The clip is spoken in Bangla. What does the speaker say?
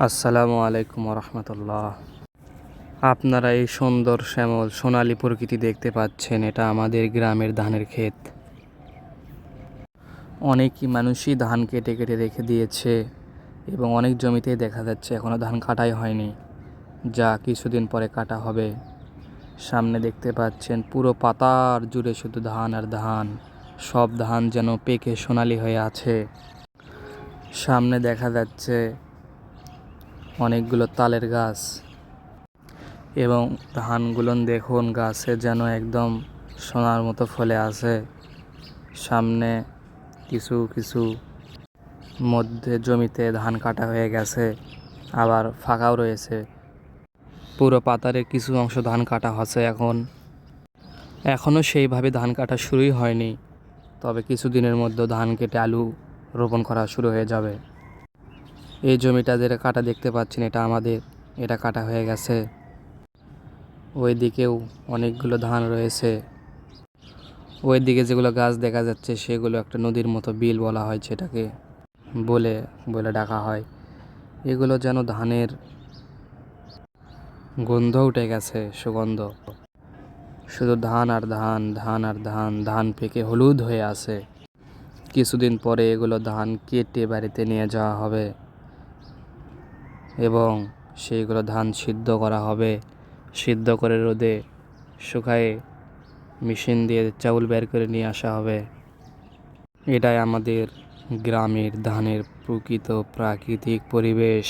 আসসালামু আলাইকুম রহমতুল্লাহ। আপনারা এই সুন্দর শ্যামল সোনালী প্রকৃতি দেখতে পাচ্ছেন, এটা আমাদের গ্রামের ধানের ক্ষেত। অনেকই মানুষই ধান কেটে কেটে রেখে দিয়েছে এবং অনেক জমিতেই দেখা যাচ্ছে এখনও ধান কাটাই হয়নি, যা কিছুদিন পরে কাটা হবে। সামনে দেখতে পাচ্ছেন পুরো পাতার জুড়ে শুধু ধান আর ধান, সব ধান যেন পেকে সোনালি হয়ে আছে। সামনে দেখা যাচ্ছে অনেকগুলো তালের গাছ এবং ধানগুলো দেখুন গাছে যেন একদম সোনার মতো ফলে আছে। সামনে কিছু কিছু মধ্যে জমিতে ধান কাটা হয়ে গেছে, আবার ফাঁকাও রয়েছে। পুরো পাতারের কিছু অংশ ধান কাটা হচ্ছে এখনও সেইভাবে ধান কাটা শুরুই হয়নি, তবে কিছুদিনের মধ্যে ধান কেটে আলু রোপণ করা শুরু হয়ে যাবে। এই জমিটা যেটা কাটা দেখতে পাচ্ছেন এটা আমাদের, এটা কাটা হয়ে গেছে। ওই দিকেও অনেকগুলো ধান রয়েছে। ওই দিকে যেগুলো গাছ দেখা যাচ্ছে সেগুলো একটা নদীর মতো, বিল বলা হয় সেটাকে, বলে বলে ডাকা হয়। এগুলো যেন ধানের গন্ধ উঠে গেছে, সুগন্ধ। শুধু ধান আর ধান, ধান আর ধান, ধান পেকে হলুদ হয়ে আছে। কিছুদিন পরে এগুলো ধান কেটে বাড়িতে নিয়ে যাওয়া হবে এবং সেইগুলো ধান সিদ্ধ করা হবে। সিদ্ধ করে রোদে শুকায়ে মেশিন দিয়ে চাউল বের করে নিয়ে আসা হবে। এটাই আমাদের গ্রামের ধানের প্রকৃত প্রাকৃতিক পরিবেশ।